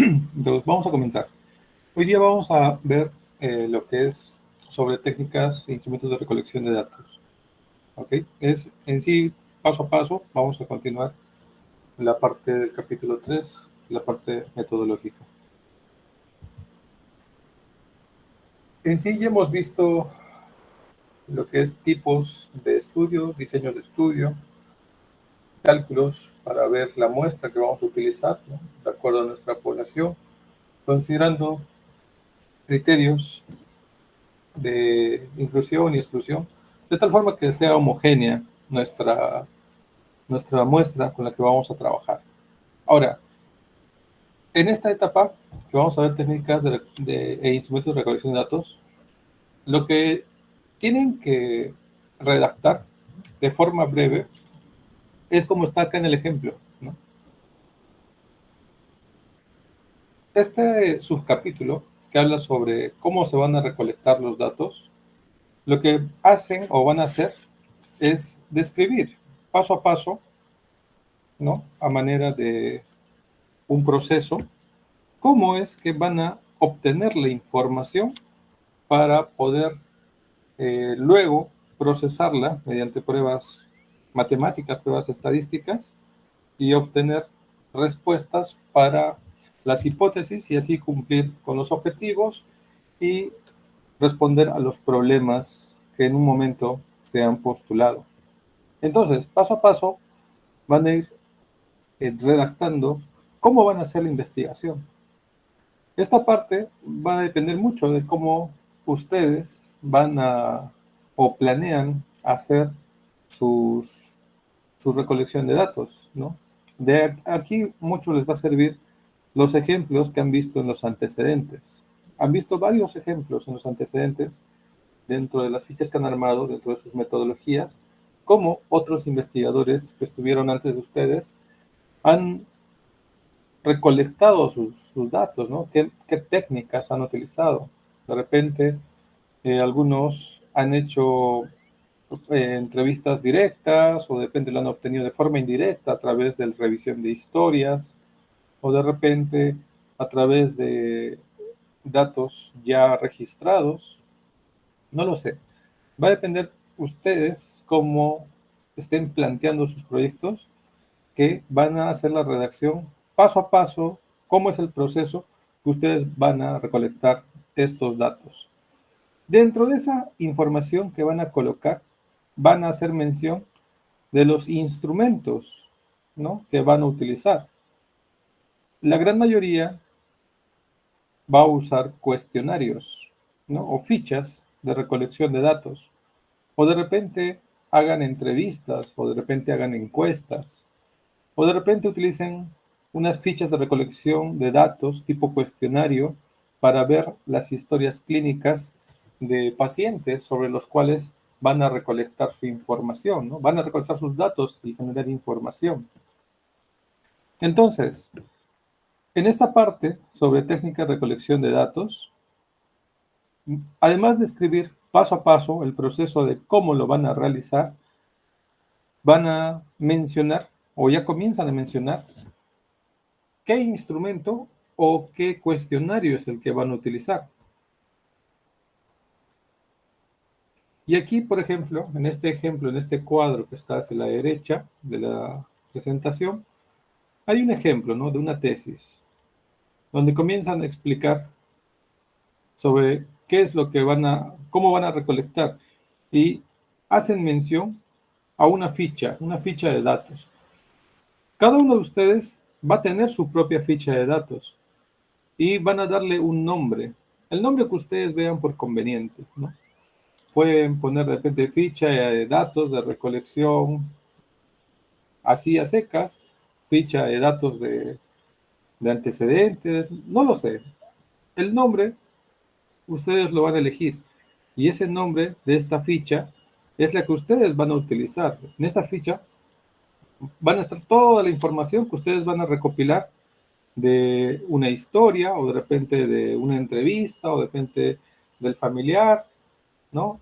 Entonces, vamos a comenzar. Hoy día vamos a ver lo que es sobre técnicas e instrumentos de recolección de datos. ¿Ok? Es en sí, paso a paso, vamos a continuar la parte del capítulo 3, la parte metodológica. En sí ya hemos visto lo que es tipos de estudio, diseño de estudio, cálculos para ver la muestra que vamos a utilizar, ¿no? De acuerdo a nuestra población, considerando criterios de inclusión y exclusión, de tal forma que sea homogénea nuestra muestra con la que vamos a trabajar. Ahora, en esta etapa, que vamos a ver técnicas e instrumentos de recolección de datos, lo que tienen que redactar de forma breve es como está acá en el ejemplo, ¿no? Este subcapítulo que habla sobre cómo se van a recolectar los datos, lo que hacen o van a hacer es describir paso a paso, ¿no? A manera de un proceso, cómo es que van a obtener la información para poder luego procesarla mediante pruebas matemáticas, pruebas estadísticas y obtener respuestas para las hipótesis y así cumplir con los objetivos y responder a los problemas que en un momento se han postulado. Entonces, paso a paso, van a ir redactando cómo van a hacer la investigación. Esta parte va a depender mucho de cómo ustedes van a o planean hacer sus, su recolección de datos, ¿no? De aquí mucho les va a servir los ejemplos que han visto en los antecedentes. Han visto varios ejemplos en los antecedentes dentro de las fichas que han armado, dentro de sus metodologías, como otros investigadores que estuvieron antes de ustedes han recolectado sus datos, ¿no? ¿Qué técnicas han utilizado? De repente, algunos han hecho entrevistas directas o de repente lo han obtenido de forma indirecta a través de la revisión de historias o de repente a través de datos ya registrados. No lo sé. Va a depender ustedes cómo estén planteando sus proyectos que van a hacer la redacción paso a paso, cómo es el proceso que ustedes van a recolectar estos datos. Dentro de esa información que van a colocar, van a hacer mención de los instrumentos, ¿no?, que van a utilizar. La gran mayoría va a usar cuestionarios, ¿no?, o fichas de recolección de datos, o de repente hagan entrevistas, o de repente hagan encuestas, o de repente utilicen unas fichas de recolección de datos tipo cuestionario para ver las historias clínicas de pacientes sobre los cuales van a recolectar su información, ¿no? Van a recolectar sus datos y generar información. Entonces, en esta parte sobre técnica de recolección de datos, además de escribir paso a paso el proceso de cómo lo van a realizar, van a mencionar o ya comienzan a mencionar qué instrumento o qué cuestionario es el que van a utilizar. Y aquí, por ejemplo, en este cuadro que está hacia la derecha de la presentación, hay un ejemplo, ¿no?, de una tesis, donde comienzan a explicar sobre qué es lo que cómo van a recolectar y hacen mención a una ficha de datos. Cada uno de ustedes va a tener su propia ficha de datos y van a darle un nombre, el nombre que ustedes vean por conveniente, ¿no? Pueden poner de repente ficha de datos de recolección así a secas, ficha de datos de antecedentes, no lo sé. El nombre ustedes lo van a elegir y ese nombre de esta ficha es la que ustedes van a utilizar. En esta ficha van a estar toda la información que ustedes van a recopilar de una historia o de repente de una entrevista o de repente del familiar, ¿no?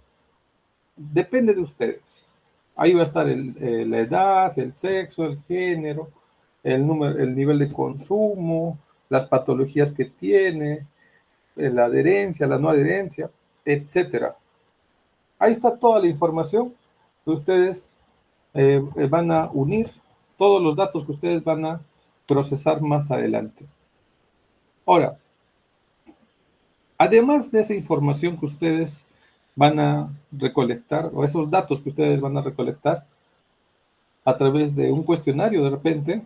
Depende de ustedes. Ahí va a estar la edad, el sexo, el género, el nivel de consumo, las patologías que tiene, la adherencia, la no adherencia, etcétera. Ahí está toda la información que ustedes van a unir, todos los datos que ustedes van a procesar más adelante. Ahora, además de esa información que ustedes van a recolectar, o esos datos que ustedes van a recolectar a través de un cuestionario de repente,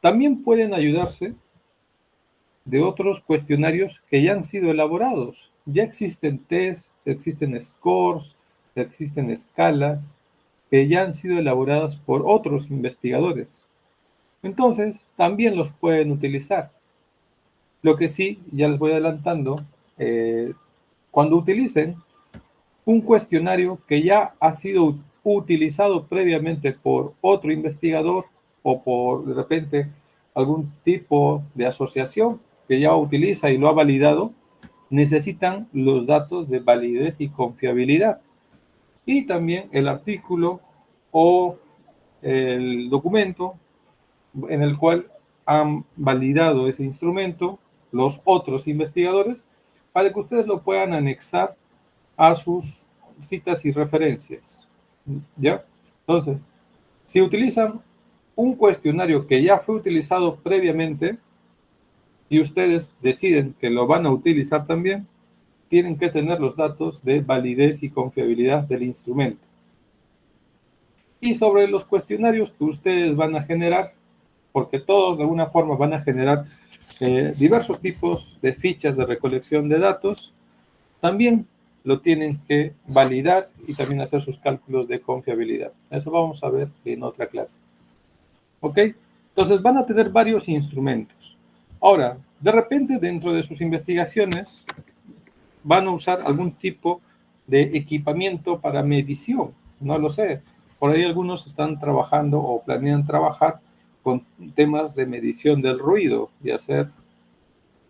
también pueden ayudarse de otros cuestionarios que ya han sido elaborados. Ya existen tests, existen scores, existen escalas que ya han sido elaboradas por otros investigadores. Entonces, también los pueden utilizar. Lo que sí, ya les voy adelantando, cuando utilicen un cuestionario que ya ha sido utilizado previamente por otro investigador o por de repente algún tipo de asociación que ya utiliza y lo ha validado, necesitan los datos de validez y confiabilidad. Y también el artículo o el documento en el cual han validado ese instrumento los otros investigadores para que ustedes lo puedan anexar a sus citas y referencias. ¿Ya? Entonces, si utilizan un cuestionario que ya fue utilizado previamente y ustedes deciden que lo van a utilizar también, tienen que tener los datos de validez y confiabilidad del instrumento. Y sobre los cuestionarios que ustedes van a generar, porque todos de alguna forma van a generar diversos tipos de fichas de recolección de datos, también lo tienen que validar y también hacer sus cálculos de confiabilidad. Eso vamos a ver en otra clase. ¿Ok? Entonces van a tener varios instrumentos. Ahora, de repente dentro de sus investigaciones van a usar algún tipo de equipamiento para medición. No lo sé. Por ahí algunos están trabajando o planean trabajar con temas de medición del ruido y hacer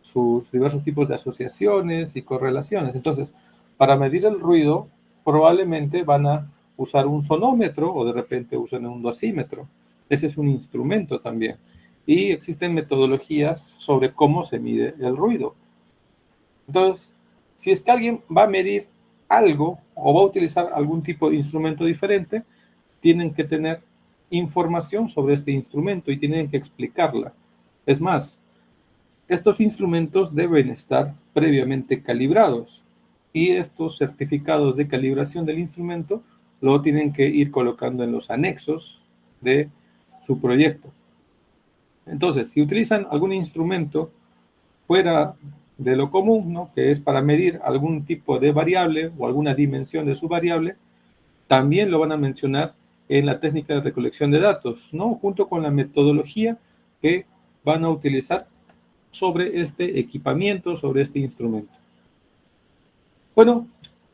sus diversos tipos de asociaciones y correlaciones. Entonces, para medir el ruido, probablemente van a usar un sonómetro o de repente usan un dosímetro. Ese es un instrumento también. Y existen metodologías sobre cómo se mide el ruido. Entonces, si es que alguien va a medir algo o va a utilizar algún tipo de instrumento diferente, tienen que tener información sobre este instrumento y tienen que explicarla. Es más, estos instrumentos deben estar previamente calibrados y estos certificados de calibración del instrumento lo tienen que ir colocando en los anexos de su proyecto. Entonces, si utilizan algún instrumento fuera de lo común, ¿no?, que es para medir algún tipo de variable o alguna dimensión de su variable, también lo van a mencionar en la técnica de recolección de datos, ¿no?, junto con la metodología que van a utilizar sobre este equipamiento, sobre este instrumento. Bueno,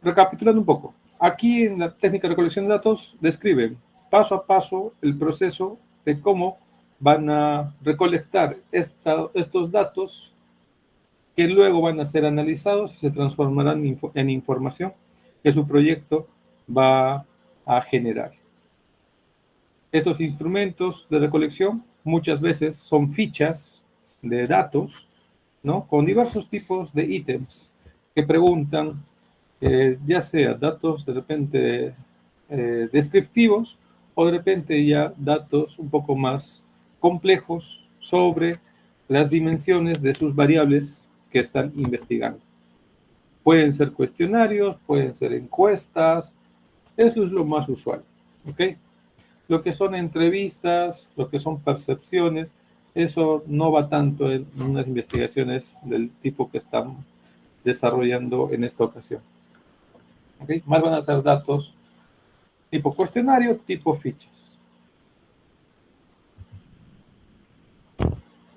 recapitulando un poco. Aquí en la técnica de recolección de datos describen paso a paso el proceso de cómo van a recolectar estos datos que luego van a ser analizados y se transformarán en información que su proyecto va a generar. Estos instrumentos de recolección muchas veces son fichas de datos, ¿no?, con diversos tipos de ítems que preguntan, ya sea datos de repente descriptivos o de repente ya datos un poco más complejos sobre las dimensiones de sus variables que están investigando. Pueden ser cuestionarios, pueden ser encuestas, eso es lo más usual, ¿ok? Lo que son entrevistas, lo que son percepciones, eso no va tanto en unas investigaciones del tipo que estamos desarrollando en esta ocasión. ¿Okay? Más van a ser datos tipo cuestionario, tipo fichas.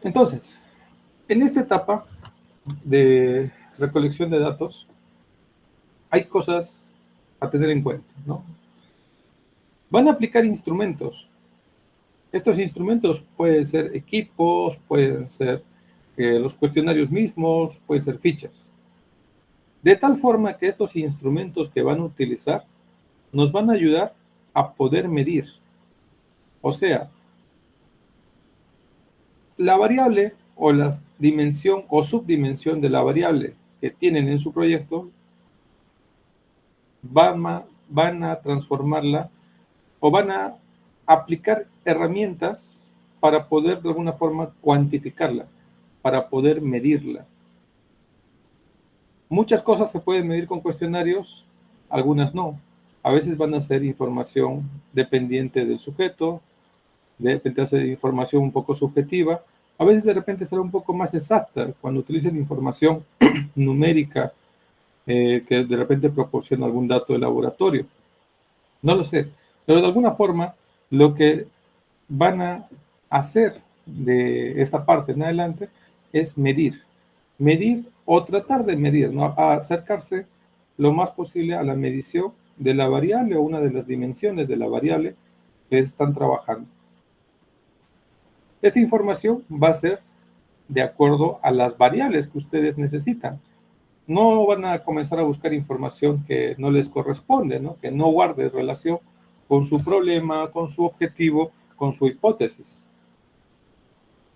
Entonces, en esta etapa de recolección de datos, hay cosas a tener en cuenta, ¿no? Van a aplicar instrumentos. Estos instrumentos pueden ser equipos, pueden ser los cuestionarios mismos, pueden ser fichas. De tal forma que estos instrumentos que van a utilizar nos van a ayudar a poder medir. O sea, la variable o la dimensión o subdimensión de la variable que tienen en su proyecto, van a transformarla o van a aplicar herramientas para poder de alguna forma cuantificarla, para poder medirla. Muchas cosas se pueden medir con cuestionarios, algunas no. A veces van a ser información dependiente del sujeto, de repente ser información un poco subjetiva, a veces de repente será un poco más exacta cuando utilicen información numérica que de repente proporciona algún dato de laboratorio. No lo sé, pero de alguna forma lo que van a hacer de esta parte en adelante es medir o tratar de medir, ¿no? A acercarse lo más posible a la medición de la variable o una de las dimensiones de la variable que están trabajando. Esta información va a ser de acuerdo a las variables que ustedes necesitan. No van a comenzar a buscar información que no les corresponde, ¿no? Que no guarde relación con su problema, con su objetivo, con su hipótesis.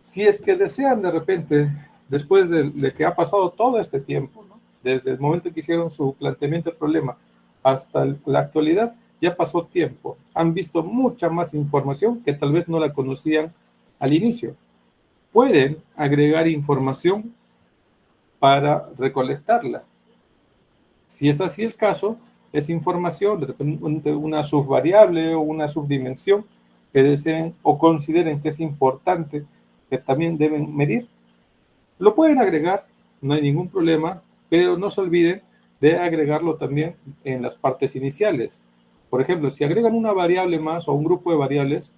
Si es que desean de repente, después de que ha pasado todo este tiempo, ¿no? Desde el momento que hicieron su planteamiento del problema hasta la actualidad, ya pasó tiempo. Han visto mucha más información que tal vez no la conocían al inicio. Pueden agregar información para recolectarla. Si es así el caso, es información, de repente una subvariable o una subdimensión que deseen o consideren que es importante, que también deben medir, lo pueden agregar, no hay ningún problema, pero no se olviden de agregarlo también en las partes iniciales. Por ejemplo, si agregan una variable más o un grupo de variables,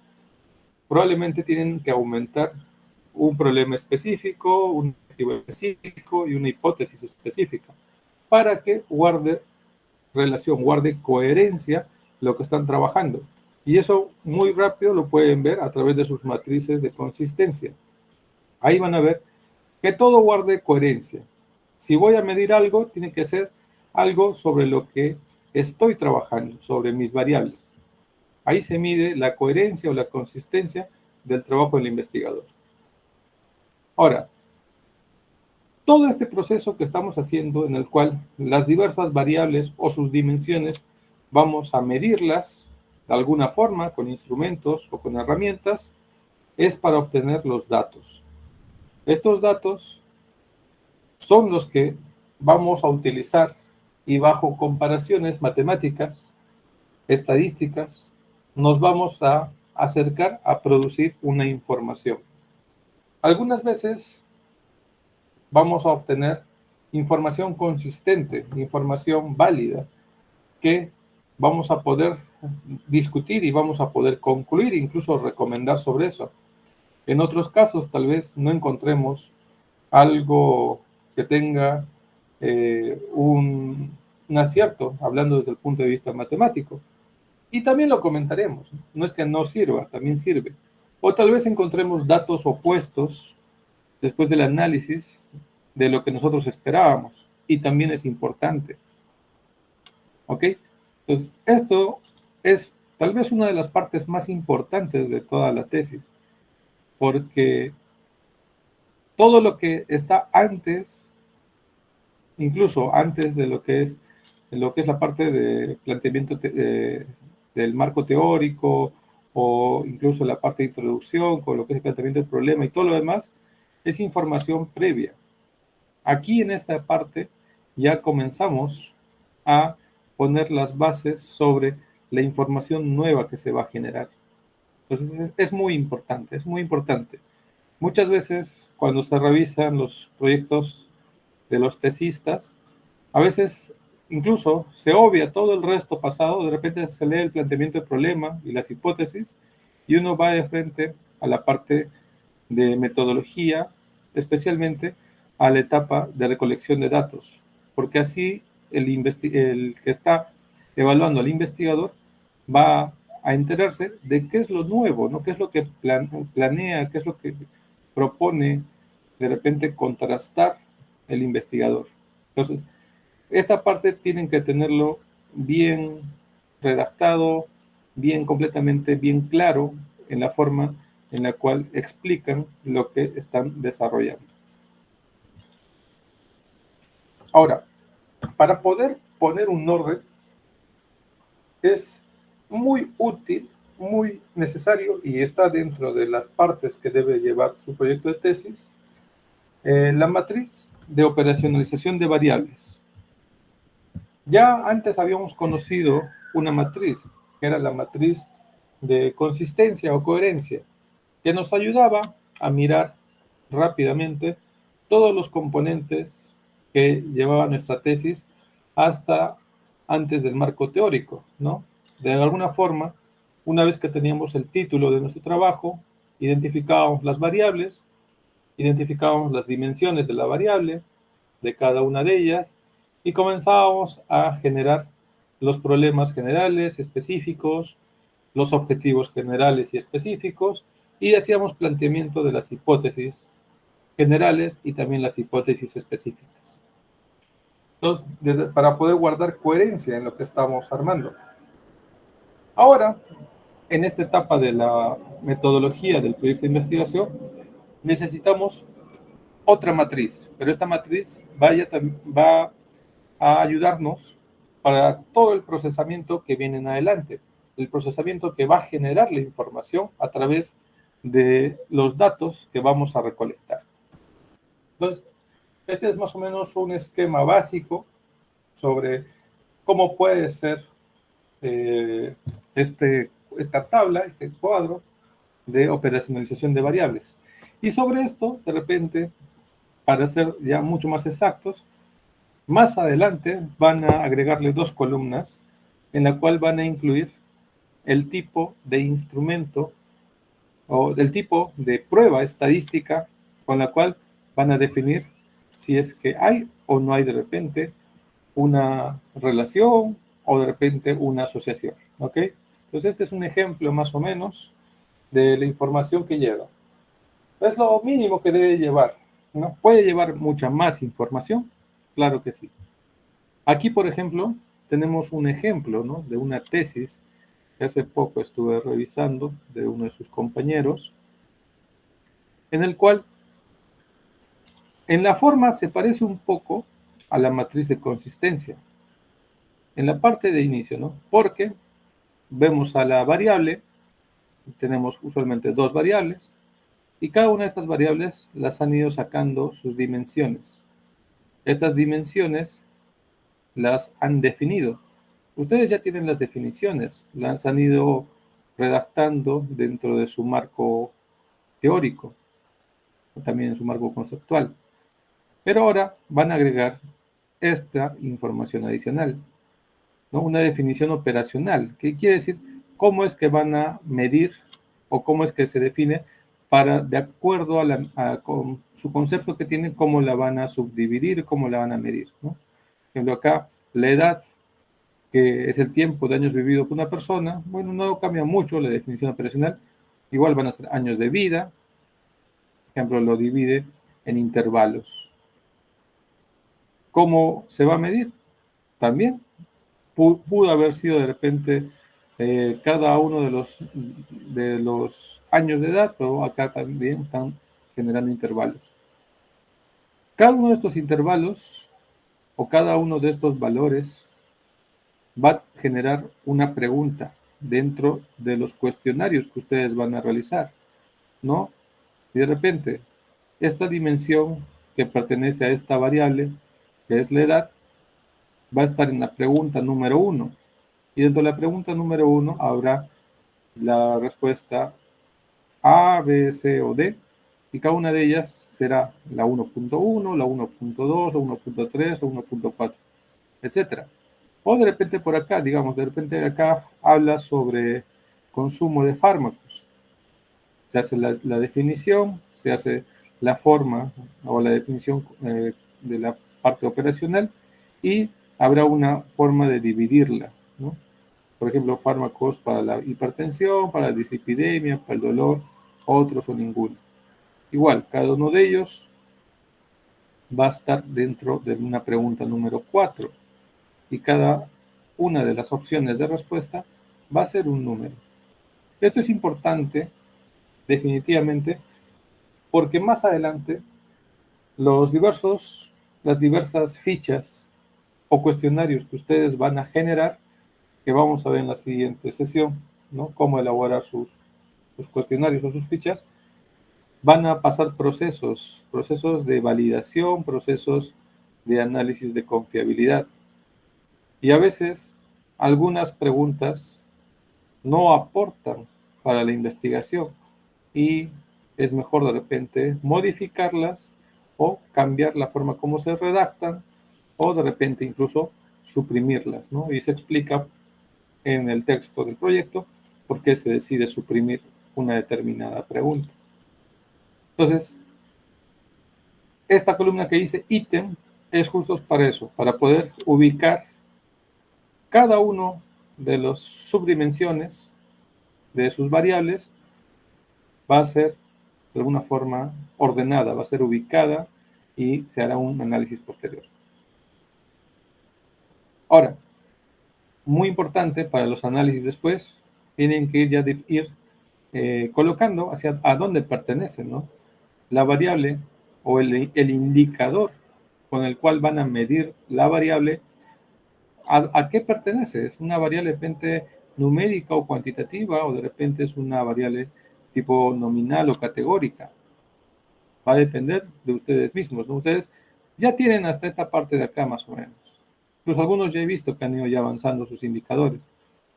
probablemente tienen que aumentar un problema específico, un objetivo específico y una hipótesis específica para que guarde relación, guarde coherencia lo que están trabajando. Y eso muy rápido lo pueden ver a través de sus matrices de consistencia. Ahí van a ver que todo guarde coherencia. Si voy a medir algo, tiene que ser algo sobre lo que estoy trabajando, sobre mis variables. Ahí se mide la coherencia o la consistencia del trabajo del investigador. Ahora, todo este proceso que estamos haciendo en el cual las diversas variables o sus dimensiones vamos a medirlas de alguna forma con instrumentos o con herramientas, es para obtener los datos. Estos datos son los que vamos a utilizar y bajo comparaciones matemáticas, estadísticas, nos vamos a acercar a producir una información. Algunas veces vamos a obtener información consistente, información válida, que vamos a poder discutir y vamos a poder concluir, incluso recomendar sobre eso. En otros casos, tal vez no encontremos algo que tenga un acierto, hablando desde el punto de vista matemático. Y también lo comentaremos. No es que no sirva, también sirve. O tal vez encontremos datos opuestos después del análisis de lo que nosotros esperábamos. Y también es importante. ¿Ok? Entonces, esto es tal vez una de las partes más importantes de toda la tesis, porque todo lo que está antes, incluso antes de lo que es la parte de planteamiento del marco teórico, o incluso la parte de introducción, con lo que es el planteamiento del problema y todo lo demás, es información previa. Aquí en esta parte ya comenzamos a poner las bases sobre la información nueva que se va a generar. Entonces es muy importante, es muy importante. Muchas veces cuando se revisan los proyectos de los tesistas, a veces incluso se obvia todo el resto pasado, de repente se lee el planteamiento del problema y las hipótesis, y uno va de frente a la parte de metodología, especialmente a la etapa de recolección de datos, porque así el que está evaluando al investigador va a enterarse de qué es lo nuevo, ¿no? Qué es lo que planea, qué es lo que propone de repente contrastar el investigador. Entonces, esta parte tienen que tenerlo bien redactado, bien completamente, bien claro en la forma en la cual explican lo que están desarrollando. Ahora, para poder poner un orden, es muy útil, muy necesario y está dentro de las partes que debe llevar su proyecto de tesis, la matriz de operacionalización de variables. Ya antes habíamos conocido una matriz, que era la matriz de consistencia o coherencia, que nos ayudaba a mirar rápidamente todos los componentes que llevaba nuestra tesis hasta antes del marco teórico, ¿no? De alguna forma, una vez que teníamos el título de nuestro trabajo, identificábamos las variables, identificábamos las dimensiones de la variable, de cada una de ellas, y comenzábamos a generar los problemas generales, específicos, los objetivos generales y específicos, y hacíamos planteamiento de las hipótesis generales y también las hipótesis específicas. Entonces, para poder guardar coherencia en lo que estamos armando. Ahora, en esta etapa de la metodología del proyecto de investigación, necesitamos otra matriz, pero esta matriz va a ayudarnos para todo el procesamiento que viene en adelante, el procesamiento que va a generar la información a través de los datos que vamos a recolectar. Entonces, este es más o menos un esquema básico sobre cómo puede ser esta tabla, este cuadro de operacionalización de variables. Y sobre esto, de repente, para ser ya mucho más exactos, más adelante van a agregarle dos columnas en la cual van a incluir el tipo de instrumento o del tipo de prueba estadística con la cual van a definir si es que hay o no hay de repente una relación o de repente una asociación, ¿ok? Entonces este es un ejemplo más o menos de la información que lleva. Es lo mínimo que debe llevar, ¿no? ¿Puede llevar mucha más información? Claro que sí. Aquí, por ejemplo, tenemos un ejemplo, ¿no?, de una tesis que hace poco estuve revisando de uno de sus compañeros, en el cual en la forma se parece un poco a la matriz de consistencia, en la parte de inicio, ¿no? Porque vemos a la variable, tenemos usualmente dos variables, y cada una de estas variables las han ido sacando sus dimensiones. Estas dimensiones las han definido. Ustedes ya tienen las definiciones, las han ido redactando dentro de su marco teórico, también en su marco conceptual. Pero ahora van a agregar esta información adicional, ¿no? Una definición operacional, que quiere decir cómo es que van a medir o cómo es que se define para, de acuerdo con su concepto que tienen, cómo la van a subdividir, cómo la van a medir, ¿no? Por ejemplo, acá la edad, que es el tiempo de años vivido por una persona, bueno, no cambia mucho la definición operacional, igual van a ser años de vida, por ejemplo, lo divide en intervalos. ¿Cómo se va a medir? También pudo haber sido de repente cada uno de los años de edad, pero acá también están generando intervalos. Cada uno de estos intervalos o cada uno de estos valores va a generar una pregunta dentro de los cuestionarios que ustedes van a realizar, ¿no? Y de repente, esta dimensión que pertenece a esta variable, que es la edad, va a estar en la pregunta número 1. Y dentro de la pregunta número 1 habrá la respuesta A, B, C o D, y cada una de ellas será la 1.1, la 1.2, la 1.3, la 1.4, etcétera. O de repente por acá, digamos, de repente acá habla sobre consumo de fármacos. Se hace la definición, se hace la forma o la definición de la parte operacional y habrá una forma de dividirla, ¿no? Por ejemplo, fármacos para la hipertensión, para la dislipidemia, para el dolor, otros o ninguno. Igual, cada uno de ellos va a estar dentro de una pregunta número 4 y cada una de las opciones de respuesta va a ser un número. Esto es importante definitivamente, porque más adelante las diversas fichas o cuestionarios que ustedes van a generar, que vamos a ver en la siguiente sesión, ¿no? Cómo elaborar sus cuestionarios o sus fichas, van a pasar procesos de validación, procesos de análisis de confiabilidad. Y a veces algunas preguntas no aportan para la investigación y es mejor de repente modificarlas o cambiar la forma como se redactan o de repente incluso suprimirlas, ¿no? Y se explica en el texto del proyecto por qué se decide suprimir una determinada pregunta. Entonces, esta columna que dice ítem es justo para eso, para poder ubicar cada uno de las subdimensiones de sus variables. Va a ser de alguna forma ordenada, va a ser ubicada y se hará un análisis posterior. Ahora, muy importante para los análisis después, tienen que ir colocando hacia a dónde pertenece, ¿no? La variable o el indicador con el cual van a medir la variable, ¿a qué pertenece? ¿Es una variable de repente numérica o cuantitativa o de repente es una variable tipo nominal o categórica? Va a depender de ustedes mismos, ¿no? Ustedes ya tienen hasta esta parte de acá más o menos. Incluso algunos ya he visto que han ido ya avanzando sus indicadores,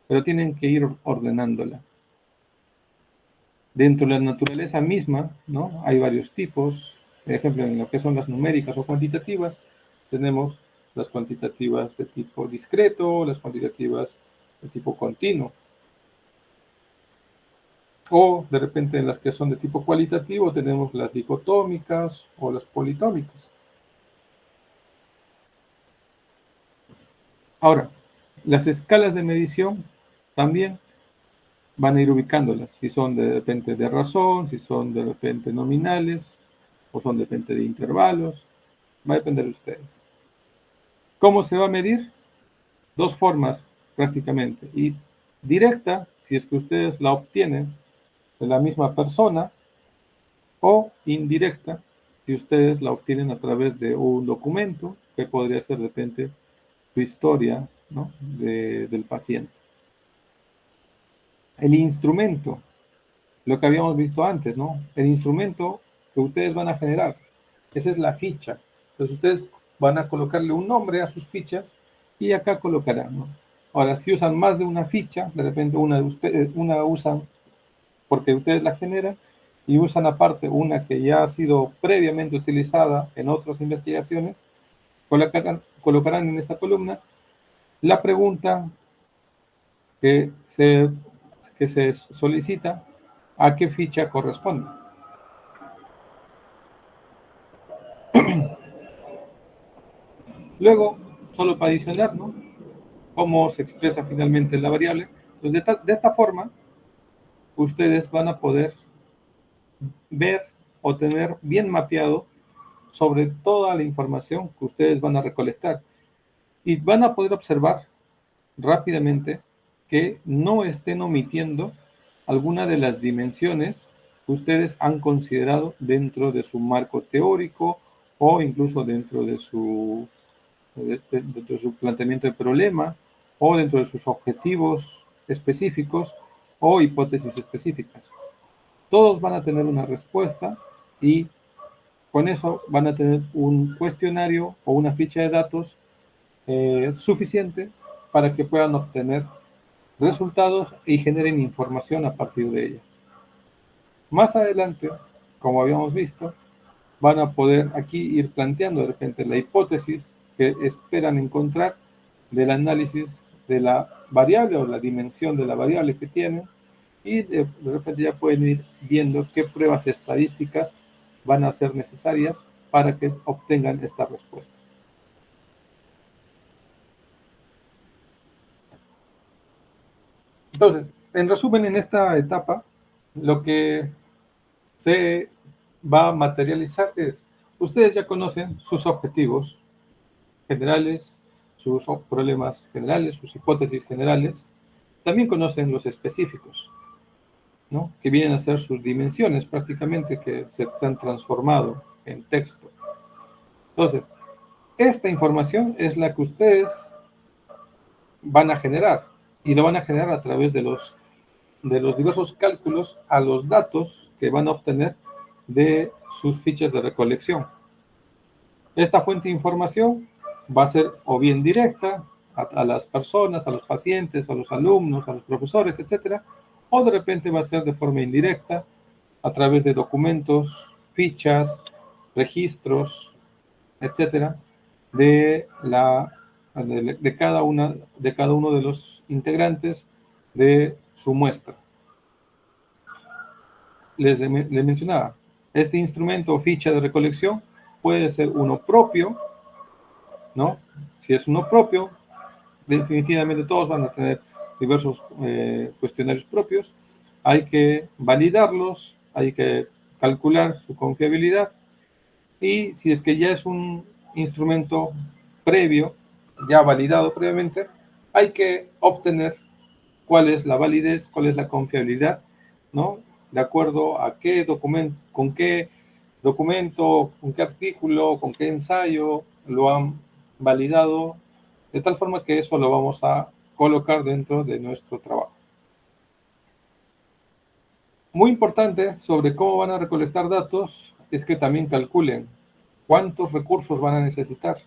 pero tienen que ir ordenándola. Dentro de la naturaleza misma, ¿no? Hay varios tipos. Por ejemplo, en lo que son las numéricas o cuantitativas, tenemos las cuantitativas de tipo discreto, las cuantitativas de tipo continuo. O de repente en las que son de tipo cualitativo tenemos las dicotómicas o las politómicas. Ahora, las escalas de medición también van a ir ubicándolas, si son de repente de razón, si son de repente nominales, o son de repente de intervalos, va a depender de ustedes. ¿Cómo se va a medir? Dos formas prácticamente. Y directa, si es que ustedes la obtienen de la misma persona, o indirecta, si ustedes la obtienen a través de un documento, que podría ser de repente su historia, ¿no? del paciente. El instrumento, lo que habíamos visto antes, ¿no? El instrumento que ustedes van a generar, esa es la ficha. Entonces ustedes van a colocarle un nombre a sus fichas y acá colocarán, ¿no? Ahora, si usan más de una ficha, de repente una usan porque ustedes la generan y usan aparte una que ya ha sido previamente utilizada en otras investigaciones, colocarán en esta columna la pregunta que se solicita, a qué ficha corresponde. Luego, solo para adicionar, ¿no? Cómo se expresa finalmente la variable. Pues de esta forma, ustedes van a poder ver o tener bien mapeado sobre toda la información que ustedes van a recolectar. Y van a poder observar rápidamente que no estén omitiendo alguna de las dimensiones que ustedes han considerado dentro de su marco teórico o incluso dentro de su planteamiento de problema o dentro de sus objetivos específicos o hipótesis específicas. Todos van a tener una respuesta y con eso van a tener un cuestionario o una ficha de datos suficiente para que puedan obtener resultados y generen información a partir de ella. Más adelante, como habíamos visto, van a poder aquí ir planteando de repente la hipótesis que esperan encontrar del análisis de la variable o la dimensión de la variable que tienen y de repente ya pueden ir viendo qué pruebas estadísticas van a ser necesarias para que obtengan esta respuesta. Entonces, en resumen, en esta etapa, lo que se va a materializar es, ustedes ya conocen sus objetivos generales, sus problemas generales, sus hipótesis generales, también conocen los específicos. ¿no? Que vienen a ser sus dimensiones prácticamente, que se han transformado en texto. Entonces, esta información es la que ustedes van a generar y lo van a generar a través de los diversos cálculos a los datos que van a obtener de sus fichas de recolección. Esta fuente de información va a ser o bien directa a las personas, a los pacientes, a los alumnos, a los profesores, etcétera, o de repente va a ser de forma indirecta a través de documentos, fichas, registros, etcétera, de de cada uno de los integrantes de su muestra. Les mencionaba, este instrumento o ficha de recolección puede ser uno propio, ¿no? Si es uno propio, definitivamente todos van a tener diversos cuestionarios propios. Hay que validarlos, hay que calcular su confiabilidad y si es que ya es un instrumento previo, ya validado previamente, hay que obtener cuál es la validez, cuál es la confiabilidad, ¿no? De acuerdo a qué documento, con qué artículo, con qué ensayo lo han validado, de tal forma que eso lo vamos a colocar dentro de nuestro trabajo. Muy importante sobre cómo van a recolectar datos es que también calculen cuántos recursos van a necesitar,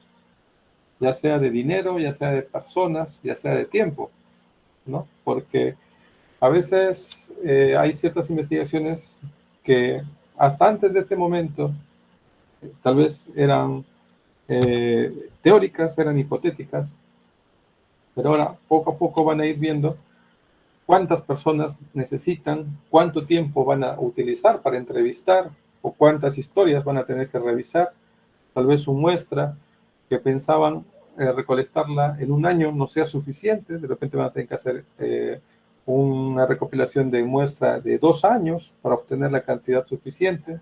ya sea de dinero, ya sea de personas, ya sea de tiempo, ¿no? Porque a veces hay ciertas investigaciones que hasta antes de este momento tal vez eran teóricas, eran hipotéticas, pero ahora poco a poco van a ir viendo cuántas personas necesitan, cuánto tiempo van a utilizar para entrevistar o cuántas historias van a tener que revisar. Tal vez su muestra que pensaban recolectarla en un año no sea suficiente, de repente van a tener que hacer una recopilación de muestra de 2 años para obtener la cantidad suficiente,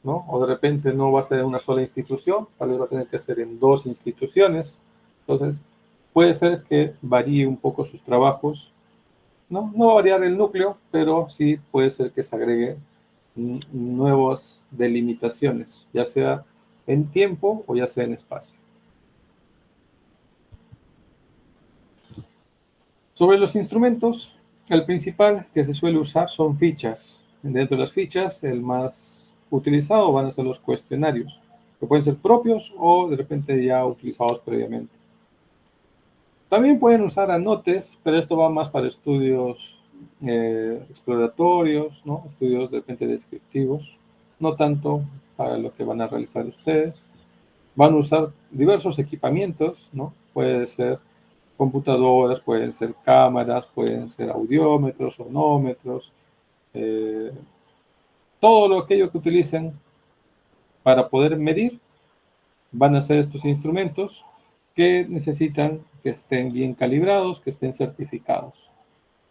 ¿no? O de repente no va a ser en una sola institución, tal vez va a tener que ser en 2 instituciones. Entonces, puede ser que varíe un poco sus trabajos, ¿no? No va a variar el núcleo, pero sí puede ser que se agregue nuevas delimitaciones, ya sea en tiempo o ya sea en espacio. Sobre los instrumentos, el principal que se suele usar son fichas. Dentro de las fichas, el más utilizado van a ser los cuestionarios, que pueden ser propios o de repente ya utilizados previamente. También pueden usar anotes, pero esto va más para estudios exploratorios, ¿no? Estudios de repente descriptivos, no tanto para lo que van a realizar ustedes. Van a usar diversos equipamientos, ¿no? Puede ser computadoras, pueden ser cámaras, pueden ser audiómetros, sonómetros, eh, todo aquello que utilicen para poder medir van a ser estos instrumentos que necesitan que estén bien calibrados, que estén certificados.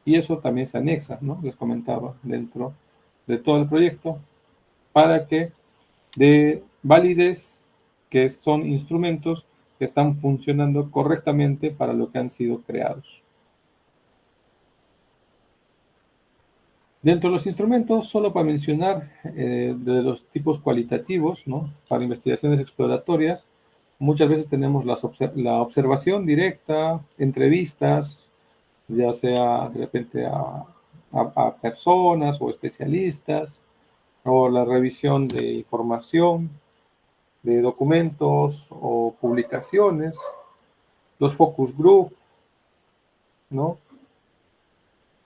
Y eso también se anexa, ¿no? Les comentaba, dentro de todo el proyecto, para que dé validez que son instrumentos que están funcionando correctamente para lo que han sido creados. Dentro de los instrumentos, solo para mencionar de los tipos cualitativos, ¿no? Para investigaciones exploratorias, muchas veces tenemos la observación directa, entrevistas, ya sea de repente a personas o especialistas, o la revisión de información, de documentos o publicaciones, los focus group, ¿no?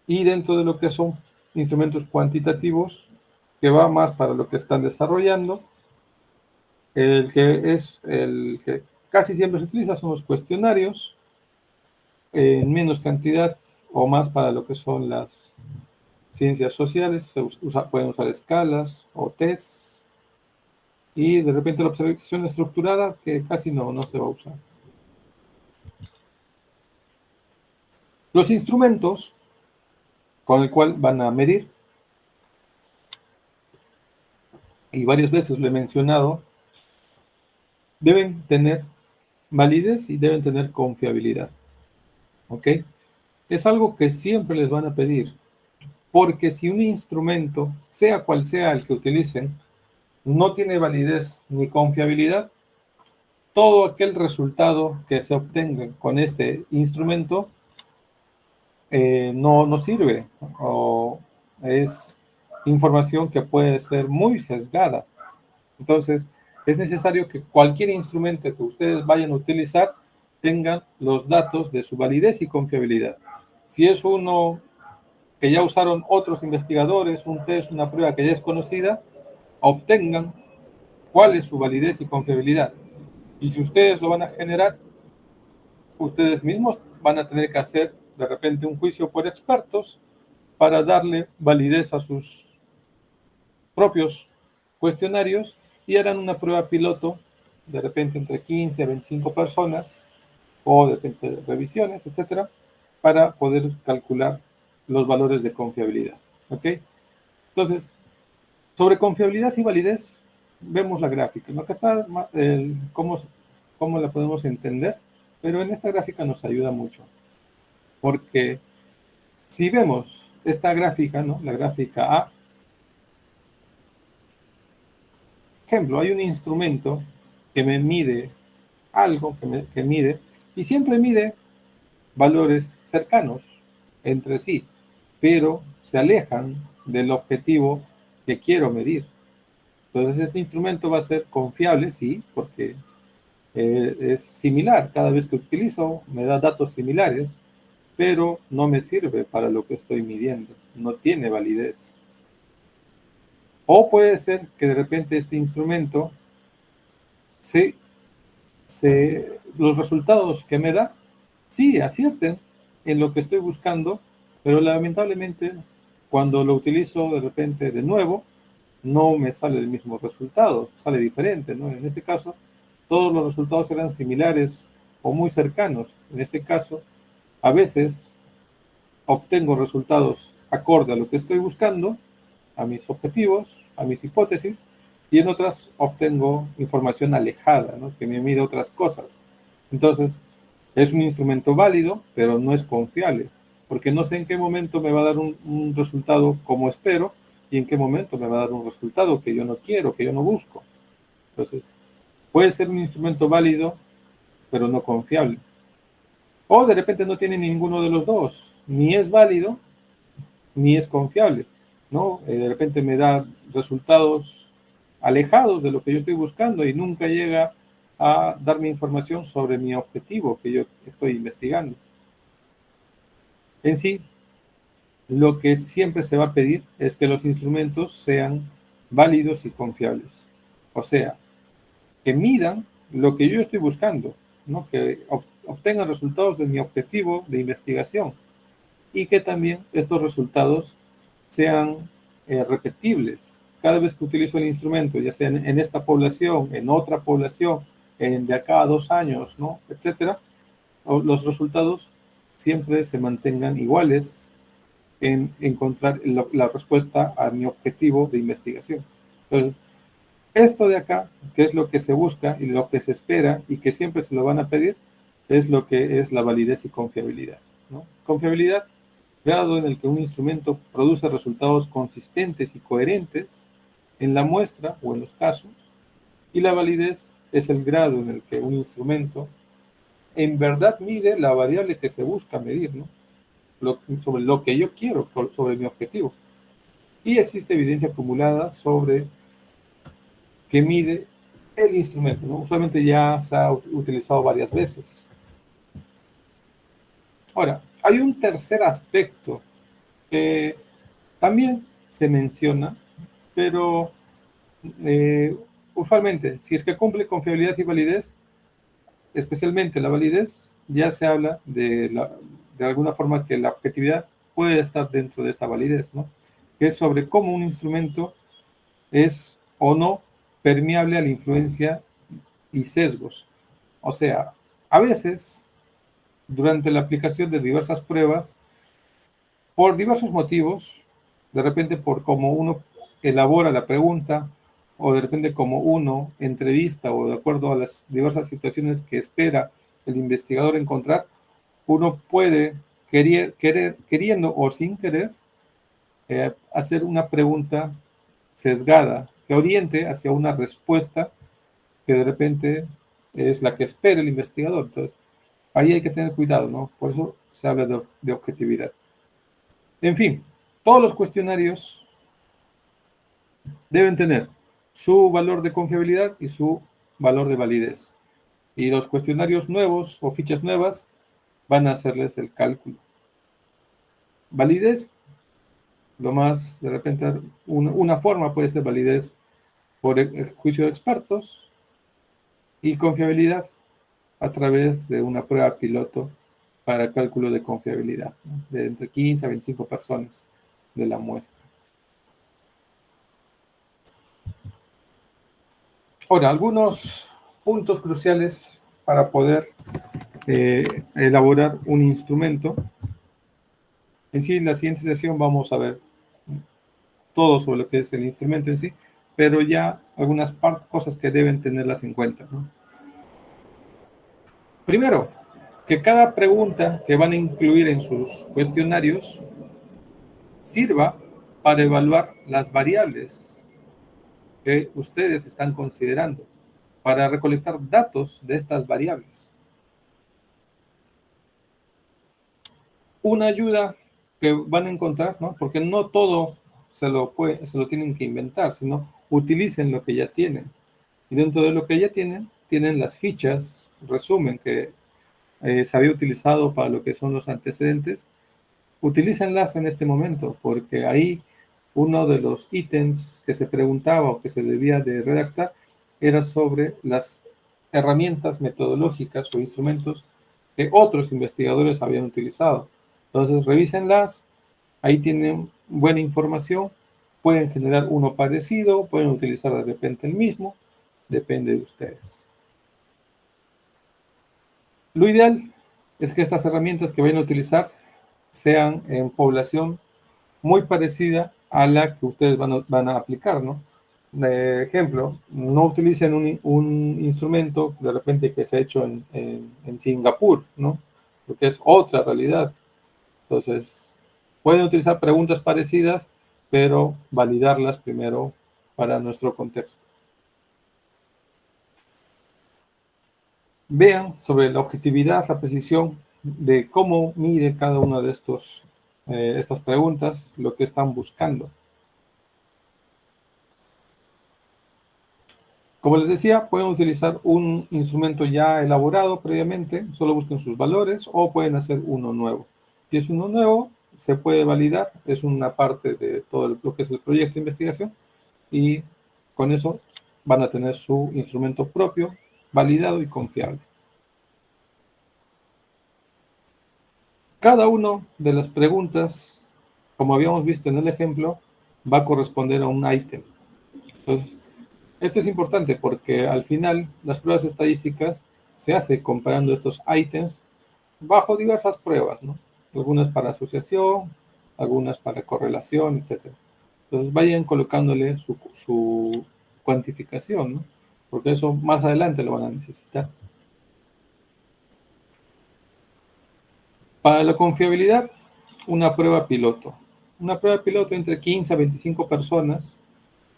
Y dentro de lo que son instrumentos cuantitativos, que va más para lo que están desarrollando, el que casi siempre se utiliza son los cuestionarios, en menos cantidad o más para lo que son las ciencias sociales, pueden usar escalas o tests, y de repente la observación estructurada, que casi no se va a usar. Los instrumentos con el cual van a medir, y varias veces lo he mencionado, deben tener validez y deben tener confiabilidad. ¿Ok? Es algo que siempre les van a pedir. porque si un instrumento, sea cual sea el que utilicen, no tiene validez ni confiabilidad, todo aquel resultado que se obtenga con este instrumento no sirve, o es información que puede ser muy sesgada. Entonces, es necesario que cualquier instrumento que ustedes vayan a utilizar tengan los datos de su validez y confiabilidad. Si es uno que ya usaron otros investigadores, un test, una prueba que ya es conocida, obtengan cuál es su validez y confiabilidad. Y si ustedes lo van a generar, ustedes mismos van a tener que hacer de repente un juicio por expertos para darle validez a sus propios cuestionarios y harán una prueba piloto de repente entre 15 a 25 personas o de repente revisiones, etcétera, para poder calcular los valores de confiabilidad. ¿Ok? Entonces, sobre confiabilidad y validez, vemos la gráfica. Acá está cómo la podemos entender, pero en esta gráfica nos ayuda mucho. Porque si vemos esta gráfica, ¿no? La gráfica A, ejemplo, hay un instrumento que me mide algo, que mide, y siempre mide valores cercanos entre sí, pero se alejan del objetivo que quiero medir. Entonces, este instrumento va a ser confiable, sí, porque es similar. Cada vez que utilizo me da datos similares, pero no me sirve para lo que estoy midiendo. No tiene validez. O puede ser que de repente este instrumento, los resultados que me da, sí, acierten en lo que estoy buscando, pero lamentablemente cuando lo utilizo de repente de nuevo, no me sale el mismo resultado, sale diferente, ¿no? En este caso, todos los resultados eran similares o muy cercanos. En este caso, a veces obtengo resultados acorde a lo que estoy buscando, a mis objetivos, a mis hipótesis, y en otras obtengo información alejada, ¿no? Que me mide otras cosas. Entonces, es un instrumento válido, pero no es confiable, porque no sé en qué momento me va a dar un resultado como espero y en qué momento me va a dar un resultado que yo no quiero, que yo no busco. Entonces, puede ser un instrumento válido, pero no confiable. O de repente no tiene ninguno de los dos, ni es válido, ni es confiable, ¿no? De repente me da resultados alejados de lo que yo estoy buscando y nunca llega a darme información sobre mi objetivo que yo estoy investigando. En sí, lo que siempre se va a pedir es que los instrumentos sean válidos y confiables. O sea, que midan lo que yo estoy buscando, ¿no? Que obtengan resultados de mi objetivo de investigación y que también estos resultados sean repetibles. Cada vez que utilizo el instrumento, ya sea en esta población, en otra población, de acá a 2 años, ¿no? Etcétera, los resultados siempre se mantengan iguales en encontrar la respuesta a mi objetivo de investigación. Entonces, esto de acá, que es lo que se busca y lo que se espera y que siempre se lo van a pedir, es lo que es la validez y confiabilidad, ¿no? Confiabilidad, grado en el que un instrumento produce resultados consistentes y coherentes en la muestra o en los casos, y la validez es el grado en el que un instrumento en verdad mide la variable que se busca medir, ¿no? Sobre lo que yo quiero, sobre mi objetivo. Y existe evidencia acumulada sobre que mide el instrumento, ¿no? Usualmente ya se ha utilizado varias veces. Ahora, hay un tercer aspecto que también se menciona, pero usualmente, si es que cumple confiabilidad y validez, especialmente la validez, ya se habla de alguna forma que la objetividad puede estar dentro de esta validez, ¿no? Que es sobre cómo un instrumento es o no permeable a la influencia y sesgos. O sea, a veces, durante la aplicación de diversas pruebas, por diversos motivos, de repente por cómo uno elabora la pregunta, o de repente como uno entrevista, o de acuerdo a las diversas situaciones que espera el investigador encontrar, uno puede, queriendo o sin querer, hacer una pregunta sesgada que oriente hacia una respuesta que de repente es la que espera el investigador. Entonces, ahí hay que tener cuidado, ¿no? Por eso se habla de objetividad. En fin, todos los cuestionarios deben tener su valor de confiabilidad y su valor de validez. Y los cuestionarios nuevos o fichas nuevas van a hacerles el cálculo. Validez, lo más, de repente, una forma puede ser validez por el juicio de expertos y confiabilidad a través de una prueba piloto para cálculo de confiabilidad, ¿no? De entre 15 a 25 personas de la muestra. Ahora, algunos puntos cruciales para poder elaborar un instrumento. En sí, en la siguiente sesión vamos a ver todo sobre lo que es el instrumento en sí, pero ya algunas cosas que deben tenerlas en cuenta, ¿no? Primero, que cada pregunta que van a incluir en sus cuestionarios sirva para evaluar las variables que ustedes están considerando, para recolectar datos de estas variables. Una ayuda que van a encontrar, ¿no? Porque no todo se lo tienen que inventar, sino utilicen lo que ya tienen. Y dentro de lo que ya tienen las fichas, resumen que se había utilizado para lo que son los antecedentes. Utilícenlas en este momento, porque ahí uno de los ítems que se preguntaba o que se debía de redactar era sobre las herramientas metodológicas o instrumentos que otros investigadores habían utilizado. Entonces, revísenlas, ahí tienen buena información, pueden generar uno parecido, pueden utilizar de repente el mismo, depende de ustedes. Lo ideal es que estas herramientas que vayan a utilizar sean en población muy parecida a la que ustedes van a aplicar, ¿no? De ejemplo, no utilicen un instrumento de repente que se ha hecho en Singapur, ¿no? Porque es otra realidad. Entonces, pueden utilizar preguntas parecidas, pero validarlas primero para nuestro contexto. Vean sobre la objetividad, la precisión de cómo mide cada una de estas preguntas, lo que están buscando. Como les decía, pueden utilizar un instrumento ya elaborado previamente, solo busquen sus valores, o pueden hacer uno nuevo. Si es uno nuevo, se puede validar, es una parte de todo lo que es el proyecto de investigación, y con eso van a tener su instrumento propio, validado y confiable. Cada una de las preguntas, como habíamos visto en el ejemplo, va a corresponder a un ítem. Entonces, esto es importante porque al final las pruebas estadísticas se hacen comparando estos ítems bajo diversas pruebas, ¿no? Algunas para asociación, algunas para correlación, etc. Entonces vayan colocándole su cuantificación, ¿no? Porque eso más adelante lo van a necesitar. Para la confiabilidad, una prueba piloto. Una prueba piloto entre 15 a 25 personas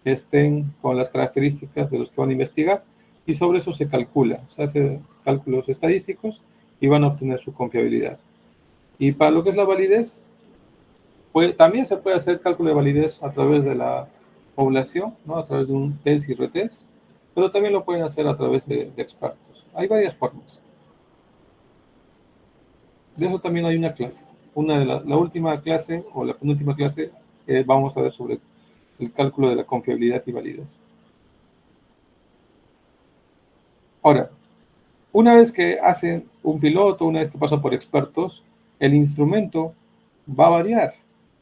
que estén con las características de los que van a investigar, y sobre eso se calcula, se hace cálculos estadísticos y van a obtener su confiabilidad. Y para lo que es la validez, también se puede hacer cálculo de validez a través de la población, ¿no? A través de un test y retest, pero también lo pueden hacer a través de expertos. Hay varias formas. De eso también hay una clase. La última clase o la penúltima clase vamos a ver sobre el cálculo de la confiabilidad y validez. Ahora, una vez que hacen un piloto, una vez que pasa por expertos, el instrumento va a variar,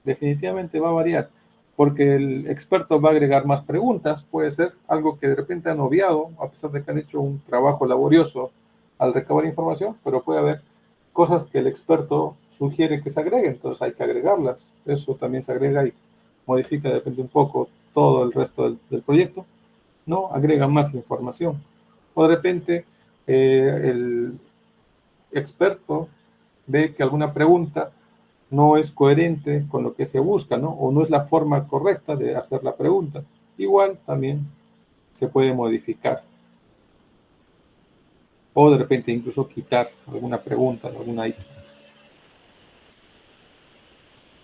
definitivamente va a variar, porque el experto va a agregar más preguntas, puede ser algo que de repente han obviado, a pesar de que han hecho un trabajo laborioso al recabar información, pero puede haber cosas que el experto sugiere que se agreguen, entonces hay que agregarlas. Eso también se agrega y modifica, depende un poco, todo el resto del proyecto, ¿no? Agrega más información. O de repente el experto ve que alguna pregunta no es coherente con lo que se busca, ¿no? O no es la forma correcta de hacer la pregunta. Igual también se puede modificar. O de repente incluso quitar alguna pregunta, alguna ítem.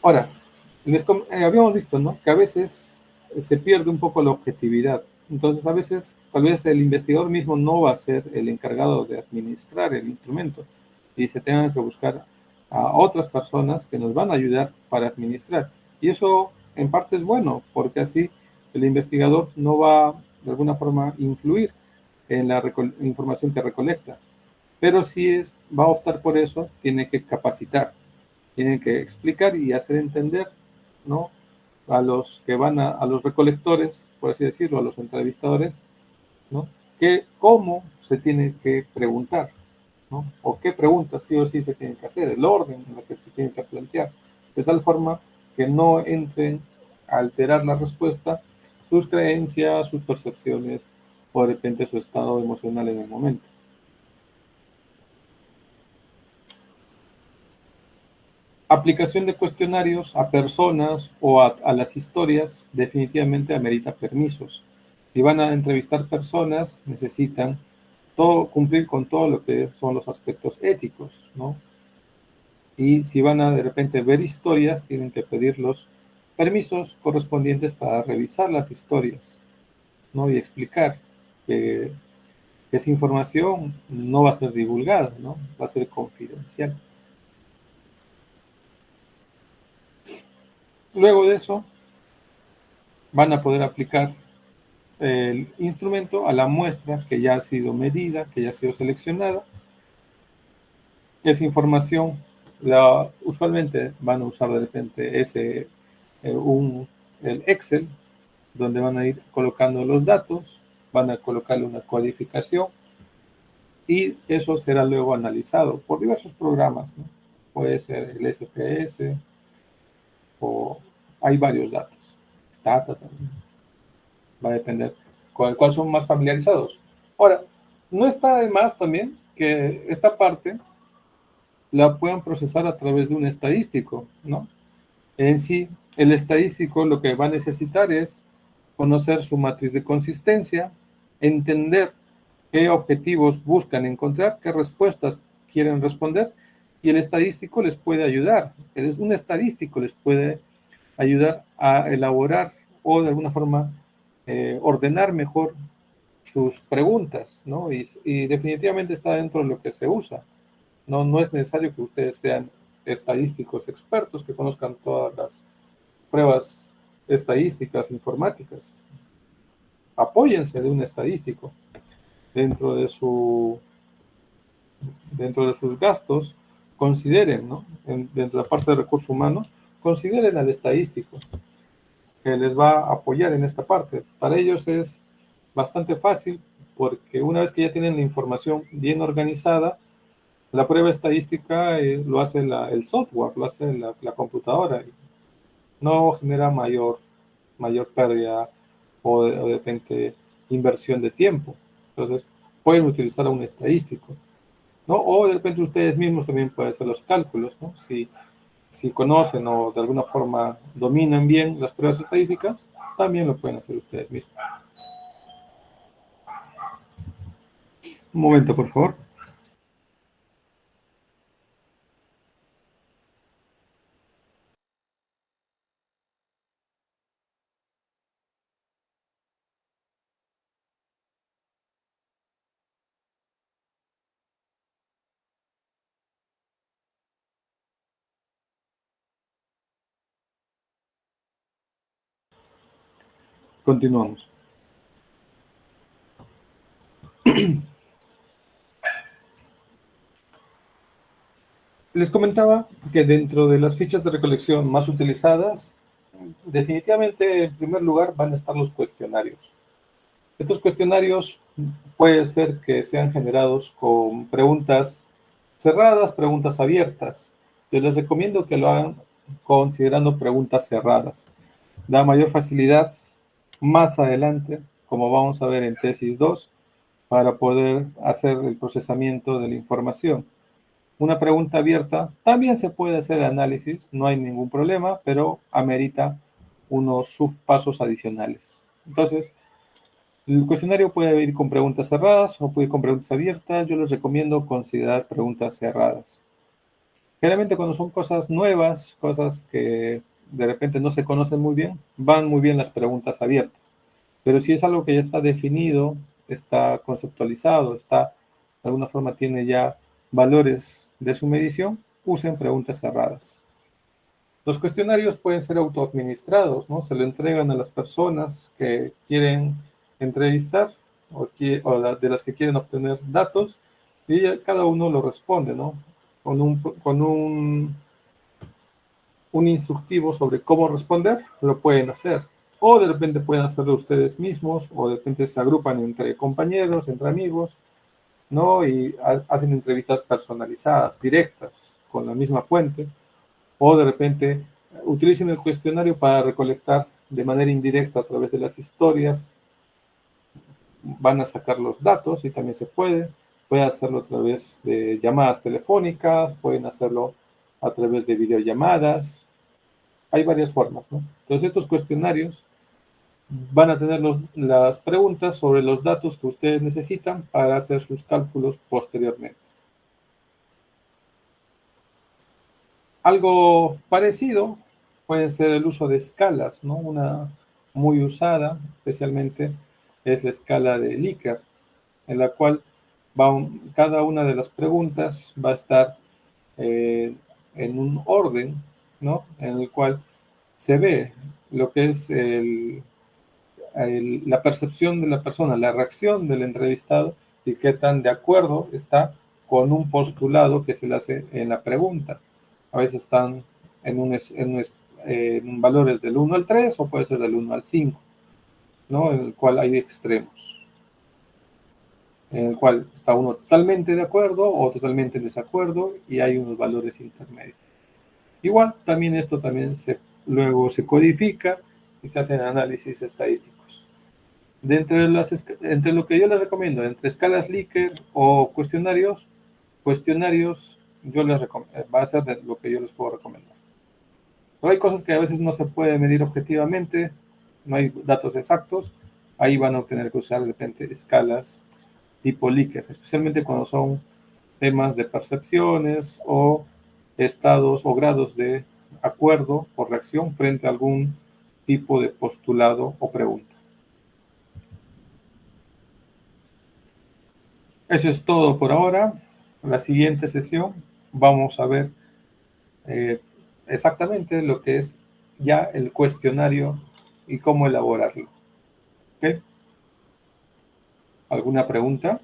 Ahora, habíamos visto, ¿no? Que a veces se pierde un poco la objetividad. Entonces, a veces, tal vez el investigador mismo no va a ser el encargado de administrar el instrumento y se tengan que buscar a otras personas que nos van a ayudar para administrar. Y eso, en parte, es bueno, porque así el investigador no va, de alguna forma, influir en la información que recolecta. Pero si va a optar por eso, tiene que capacitar, tiene que explicar y hacer entender, ¿no? A los que van a los recolectores, por así decirlo, a los entrevistadores, ¿no? Que cómo se tiene que preguntar, ¿no? O qué preguntas sí o sí se tienen que hacer, el orden en el que se tienen que plantear, de tal forma que no entren a alterar la respuesta sus creencias, sus percepciones o de repente su estado emocional en el momento. Aplicación de cuestionarios a personas o a las historias definitivamente amerita permisos. Si van a entrevistar personas, necesitan cumplir con todo lo que son los aspectos éticos, ¿no? Y si van a de repente ver historias, tienen que pedir los permisos correspondientes para revisar las historias, ¿no? Y explicar que esa información no va a ser divulgada, ¿no? Va a ser confidencial. Luego de eso, van a poder aplicar el instrumento a la muestra que ya ha sido medida, que ya ha sido seleccionada. Esa información usualmente van a usar de repente el Excel, donde van a ir colocando los datos, van a colocarle una codificación y eso será luego analizado por diversos programas, ¿no? Puede ser el SPS o hay varios datos. Stata también. Va a depender cuál son más familiarizados. Ahora, no está de más también que esta parte la puedan procesar a través de un estadístico, ¿no? En sí, el estadístico lo que va a necesitar es conocer su matriz de consistencia, entender qué objetivos buscan encontrar, qué respuestas quieren responder, y el estadístico les puede ayudar. Un estadístico les puede ayudar a elaborar o de alguna forma ordenar mejor sus preguntas, ¿no? Y definitivamente está dentro de lo que se usa. No es necesario que ustedes sean estadísticos expertos, que conozcan todas las pruebas estadísticas, informáticas. Apóyense de un estadístico dentro de dentro de sus gastos. Consideren, ¿no? Dentro de la parte de recursos humanos, consideren al estadístico que les va a apoyar en esta parte. Para ellos es bastante fácil porque una vez que ya tienen la información bien organizada, la prueba estadística lo hace el software, lo hace la computadora. Y no genera mayor pérdida o de repente inversión de tiempo. Entonces, pueden utilizar a un estadístico, ¿no? O de repente ustedes mismos también pueden hacer los cálculos, ¿no? Si conocen o de alguna forma dominan bien las pruebas estadísticas, también lo pueden hacer ustedes mismos. Un momento, por favor. Continuamos. Les comentaba que dentro de las fichas de recolección más utilizadas, definitivamente en primer lugar van a estar los cuestionarios. Estos cuestionarios puede ser que sean generados con preguntas cerradas, preguntas abiertas. Yo les recomiendo que lo hagan considerando preguntas cerradas. Da mayor facilidad más adelante, como vamos a ver en tesis 2, para poder hacer el procesamiento de la información. Una pregunta abierta también se puede hacer análisis, no hay ningún problema, pero amerita unos subpasos adicionales. Entonces, el cuestionario puede ir con preguntas cerradas o puede ir con preguntas abiertas. Yo les recomiendo considerar preguntas cerradas. Generalmente cuando son cosas nuevas, cosas que de repente no se conocen muy bien, van muy bien las preguntas abiertas. Pero si es algo que ya está definido, está conceptualizado, está de alguna forma tiene ya valores de su medición, usen preguntas cerradas. Los cuestionarios pueden ser autoadministrados, ¿no? Se lo entregan a las personas que quieren entrevistar de las que quieren obtener datos y cada uno lo responde, ¿no? Con un instructivo sobre cómo responder, lo pueden hacer. O de repente pueden hacerlo ustedes mismos, o de repente se agrupan entre compañeros, entre amigos, ¿no? Y hacen entrevistas personalizadas, directas, con la misma fuente, o de repente utilicen el cuestionario para recolectar de manera indirecta a través de las historias, van a sacar los datos y también se puede hacerlo a través de llamadas telefónicas, pueden hacerlo a través de videollamadas, hay varias formas, ¿no? Entonces estos cuestionarios van a tener las preguntas sobre los datos que ustedes necesitan para hacer sus cálculos posteriormente. Algo parecido puede ser el uso de escalas, ¿no? Una muy usada, especialmente, es la escala de Likert, en la cual cada una de las preguntas va a estar eh, en un orden, ¿no? En el cual se ve lo que es la percepción de la persona, la reacción del entrevistado y qué tan de acuerdo está con un postulado que se le hace en la pregunta. A veces están en valores del 1 al 3 o puede ser del 1 al 5, ¿no? En el cual hay extremos, en el cual está uno totalmente de acuerdo o totalmente en desacuerdo y hay unos valores intermedios. Igual, también esto también luego se codifica y se hacen análisis estadísticos. Entre lo que yo les recomiendo, entre escalas Likert o cuestionarios yo les recomiendo, va a ser de lo que yo les puedo recomendar. Pero hay cosas que a veces no se puede medir objetivamente, no hay datos exactos, ahí van a tener que usar de repente escalas tipo Likert, especialmente cuando son temas de percepciones o estados o grados de acuerdo o reacción frente a algún tipo de postulado o pregunta. Eso es todo por ahora. En la siguiente sesión vamos a ver eh, exactamente lo que es ya el cuestionario y cómo elaborarlo. ¿Okay? ¿Alguna pregunta?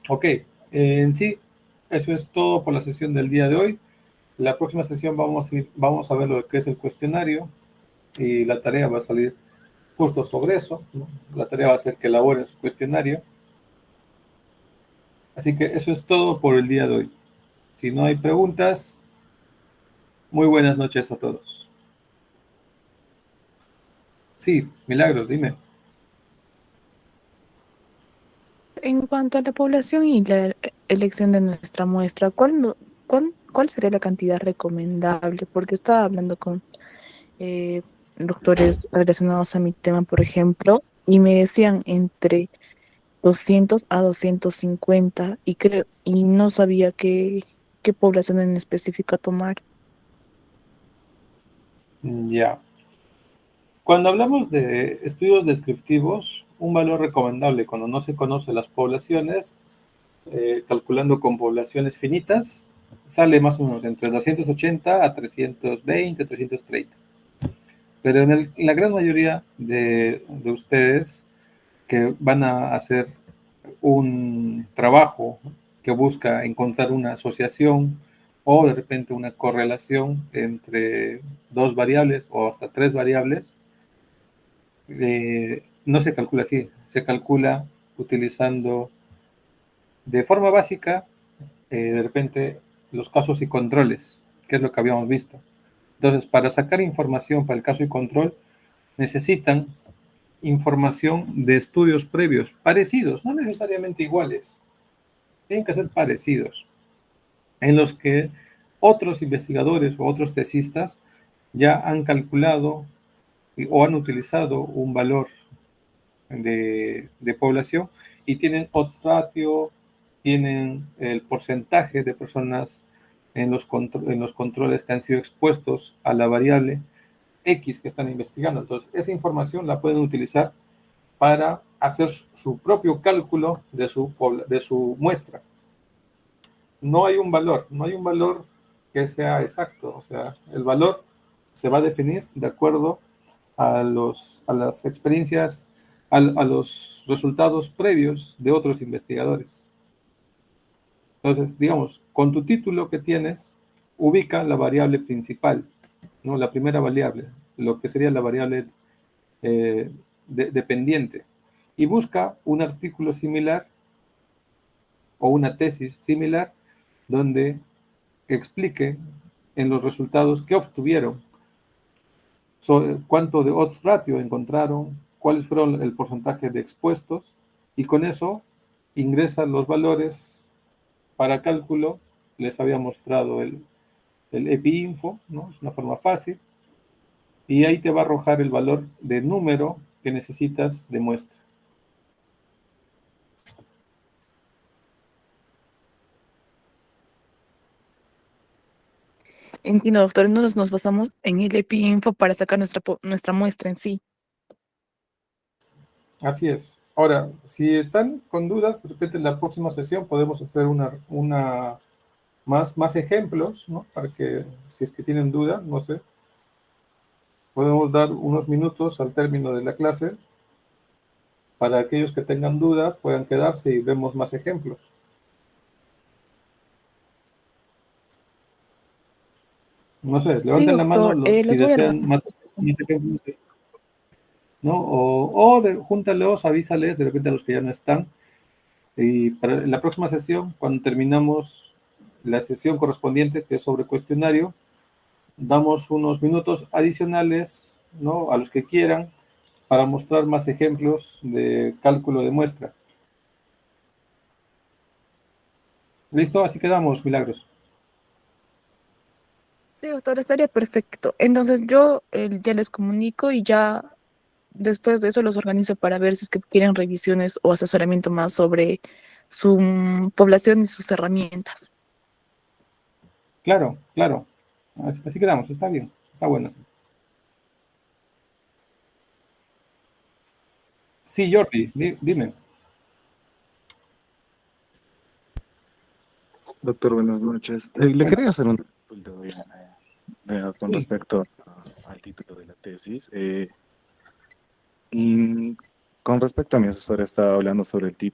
Ok, en sí, eso es todo por la sesión del día de hoy. La próxima sesión vamos a ver lo que es el cuestionario y la tarea va a salir justo sobre eso, ¿no? La tarea va a ser que elaboren su cuestionario. Así que eso es todo por el día de hoy. Si no hay preguntas, muy buenas noches a todos. Sí, Milagros, dime. En cuanto a la población y la elección de nuestra muestra, ¿cuál sería la cantidad recomendable? Porque estaba hablando con eh, doctores relacionados a mi tema, por ejemplo, y me decían entre 200 a 250 y no sabía qué población en específico tomar. Ya. Cuando hablamos de estudios descriptivos, un valor recomendable cuando no se conocen las poblaciones, calculando con poblaciones finitas, sale más o menos entre 280 a 320, 330. Pero en la gran mayoría de ustedes que van a hacer un trabajo que busca encontrar una asociación o de repente una correlación entre dos variables o hasta tres variables, no se calcula así, se calcula utilizando de forma básica, de repente, los casos y controles, que es lo que habíamos visto. Entonces, para sacar información para el caso y control, necesitan información de estudios previos, parecidos, no necesariamente iguales, tienen que ser parecidos, en los que otros investigadores o otros tesistas ya han calculado o han utilizado un valor de población y tienen odds ratio, tienen el porcentaje de personas en los controles que han sido expuestos a la variable X que están investigando. Entonces, esa información la pueden utilizar para hacer su propio cálculo de su muestra. No hay un valor, no hay un valor que sea exacto, o sea, el valor se va a definir de acuerdo a las experiencias, a los resultados previos de otros investigadores. Entonces, digamos, con tu título que tienes, ubica la variable principal, ¿no? La primera variable, lo que sería la variable dependiente, y busca un artículo similar o una tesis similar donde explique en los resultados qué obtuvieron, cuánto de odds ratio encontraron, cuáles fueron el porcentaje de expuestos, y con eso ingresan los valores para cálculo. Les había mostrado el EpiInfo, ¿no? Es una forma fácil, y ahí te va a arrojar el valor de número que necesitas de muestra. Entiendo, doctor. Entonces nos basamos en el EpiInfo para sacar nuestra muestra en sí. Así es. Ahora, si están con dudas, de repente en la próxima sesión podemos hacer más ejemplos, ¿no? Para que, si es que tienen duda, no sé, podemos dar unos minutos al término de la clase para aquellos que tengan duda puedan quedarse y vemos más ejemplos. No sé, Sí, levanten la mano doctor. si Los voy a desean más ejemplos, ¿no? Júntalos, avísales de repente a los que ya no están. Y para la próxima sesión, cuando terminamos la sesión correspondiente, que es sobre cuestionario, damos unos minutos adicionales, ¿no? A los que quieran, para mostrar más ejemplos de cálculo de muestra. ¿Listo? Así quedamos, Milagros. Sí, doctor, estaría perfecto. Entonces yo ya les comunico y ya después de eso los organizo para ver si es que quieren revisiones o asesoramiento más sobre su población y sus herramientas. Claro, claro. Así quedamos, está bien, está bueno. Sí, Jordi, dime. Doctor, buenas noches. Le Bueno, quería hacer una consulta con sí. respecto al título de la tesis. Mm, con respecto a mi asesor, estaba hablando sobre el tipo